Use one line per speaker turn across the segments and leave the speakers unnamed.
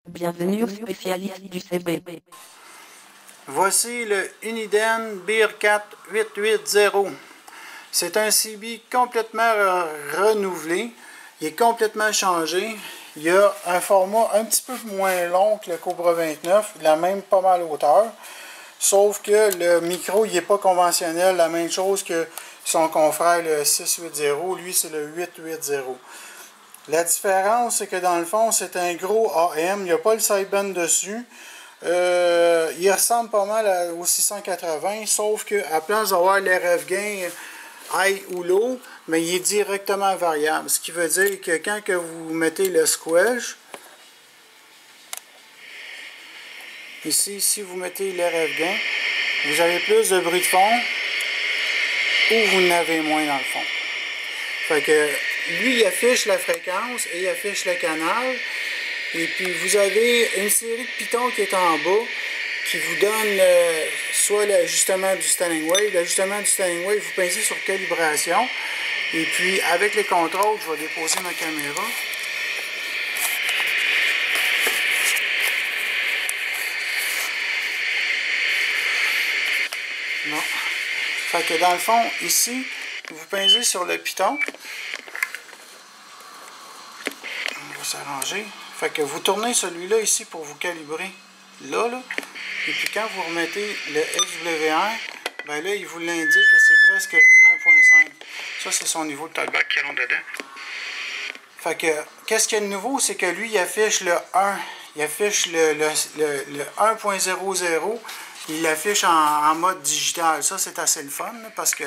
Bienvenue au spécialiste du CB.
Voici le Uniden Bearcat 880. C'est un CB complètement renouvelé. Il est complètement changé. Il a un format un petit peu moins long que le Cobra 29. Il a même pas mal hauteur. Sauf que le micro, il n'est pas conventionnel. La même chose que son confrère, le 680. Lui, c'est le 880. La différence, c'est que dans le fond, c'est un gros AM. Il n'y a pas le sideband dessus. Il ressemble pas mal au 680, sauf qu'à place d'avoir l'RF gain high ou low, mais il est directement variable. Ce qui veut dire que quand que vous mettez le squelch, ici, si vous mettez l'RF gain, vous avez plus de bruit de fond ou vous en avez moins dans le fond. Fait que lui, il affiche la fréquence et il affiche le canal. Et puis vous avez une série de pitons qui est en bas qui vous donne soit l'ajustement du standing wave. L'ajustement du standing wave, vous pincez sur calibration. Et puis avec les contrôles, je vais déposer ma caméra. Non. Fait que dans le fond, ici, vous pincez sur le piton. On va s'arranger. Fait que vous tournez celui-là ici pour vous calibrer là. Et puis quand vous remettez le SWR, ben là, il vous l'indique que c'est presque 1.5. Ça, c'est son niveau de talkback qui rentre dedans. Fait que, qu'est-ce qu'il y a de nouveau? C'est que lui, il affiche le 1. Il affiche le 1.00. Il l'affiche en mode digital. Ça, c'est assez le fun, là, parce que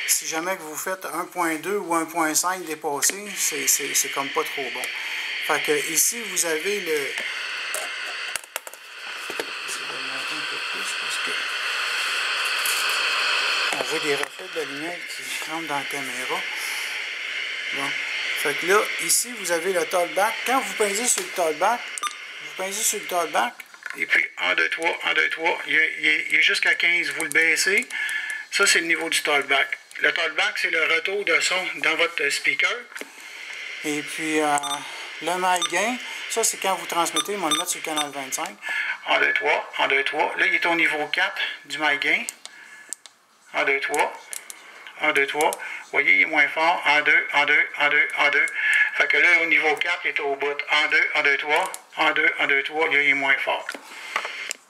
si jamais que vous faites 1.2 ou 1.5 dépassé, c'est comme pas trop bon. Fait que ici, vous avez le... J'essaie de monter un peu plus parce que on voit des reflets de la lumière qui rentrent dans la caméra. Bon. Fait que là, ici, vous avez le talkback. Quand vous pincez sur le talkback, et puis 1, 2, 3, 1, 2, 3, il est jusqu'à 15, vous le baissez. Ça, c'est le niveau du talkback. Le talkback, c'est le retour de son dans votre speaker. Et puis... le mic gain, ça c'est quand vous transmettez, on va le mettre sur le canal 25. 1, 2, 3, 1, 2, 3. Là, il est au niveau 4 du mic gain. 1, 2, 3. 1, 2, 3. Vous voyez, il est moins fort. 1, 2, 1, 2, 1, 2, 1, 2. Fait que là, au niveau 4, il est au bout. 1, 2, 1, 2, 3. 1, 2, 1, 2, 3. Là, il est moins fort.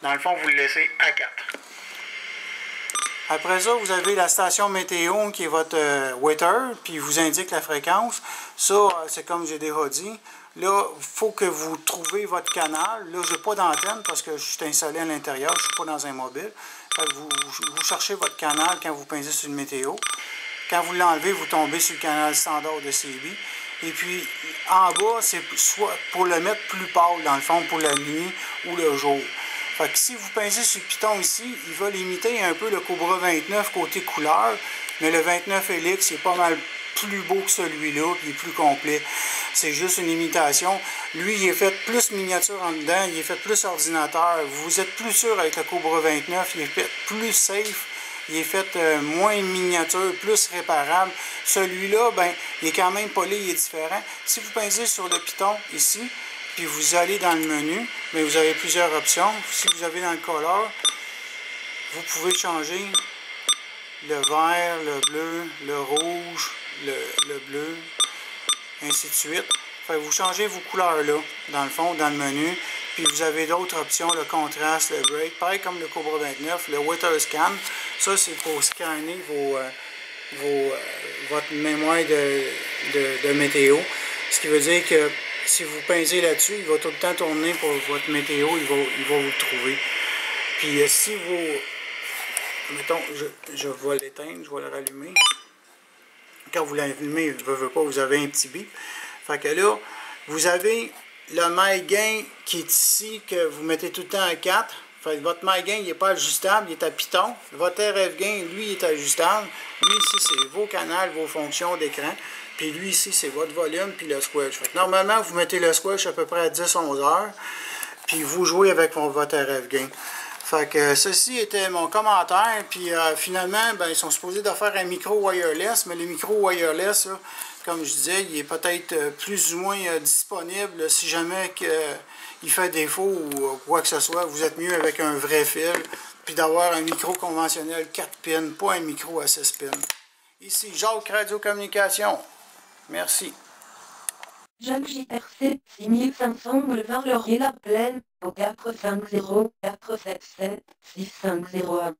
Dans le fond, vous le laissez à 4. Après ça, vous avez la station météo qui est votre waiter, puis il vous indique la fréquence. Ça, c'est comme j'ai déjà dit. Là, il faut que vous trouviez votre canal. Là, je n'ai pas d'antenne parce que je suis installé à l'intérieur, je ne suis pas dans un mobile. Vous cherchez votre canal quand vous pincez sur le météo. Quand vous l'enlevez, vous tombez sur le canal standard de CB. Et puis, en bas, c'est soit pour le mettre plus pâle, dans le fond, pour la nuit ou le jour. Fait que si vous pincez sur le piton ici, il va limiter un peu le Cobra 29 côté couleur, mais le 29 Helix est pas mal plus beau que celui-là, puis il est plus complet. C'est juste une imitation. Lui, il est fait plus miniature en dedans, il est fait plus ordinateur. Vous êtes plus sûr avec le Cobra 29, il est fait plus safe, il est fait moins miniature, plus réparable. Celui-là, ben, il est quand même poli, il est différent. Si vous pincez sur le piton ici, puis vous allez dans le menu, mais vous avez plusieurs options. Si vous avez dans le color, vous pouvez changer le vert, le bleu, le rouge, le bleu, ainsi de suite. Fait que vous changez vos couleurs là, dans le fond, dans le menu. Puis vous avez d'autres options, le contraste, le break, pareil comme le Cobra 29, le Weather Scan. Ça, c'est pour scanner votre mémoire de météo. Ce qui veut dire que si vous pincez là-dessus, il va tout le temps tourner pour votre météo, il va vous le trouver. Puis si vous... Mettons, je vais l'éteindre, je vais le rallumer. Quand vous l'allumez, vous avez un petit bip. Fait que là, vous avez le mic gain qui est ici, que vous mettez tout le temps à 4. Fait que votre mic gain, il n'est pas ajustable, il est à piton. Votre RF gain, lui, il est ajustable. Lui, ici, c'est vos canaux, vos fonctions d'écran. Puis lui, ici, c'est votre volume, puis le squelch. Fait que normalement, vous mettez le squelch à peu près à 10-11 heures. Puis vous jouez avec votre RF gain. Fait que ceci était mon commentaire. Puis finalement, ben, ils sont supposés de faire un micro wireless. Mais le micro wireless, là, comme je disais, il est peut-être plus ou moins disponible si jamais il fait défaut ou quoi que ce soit, vous êtes mieux avec un vrai fil, puis d'avoir un micro conventionnel 4 pins, pas un micro à 6 pins. Ici, Jacques Radio Communication. Merci.
Jacques JRC 6500 boulevard Laurier La Plaine au 450 477 6501.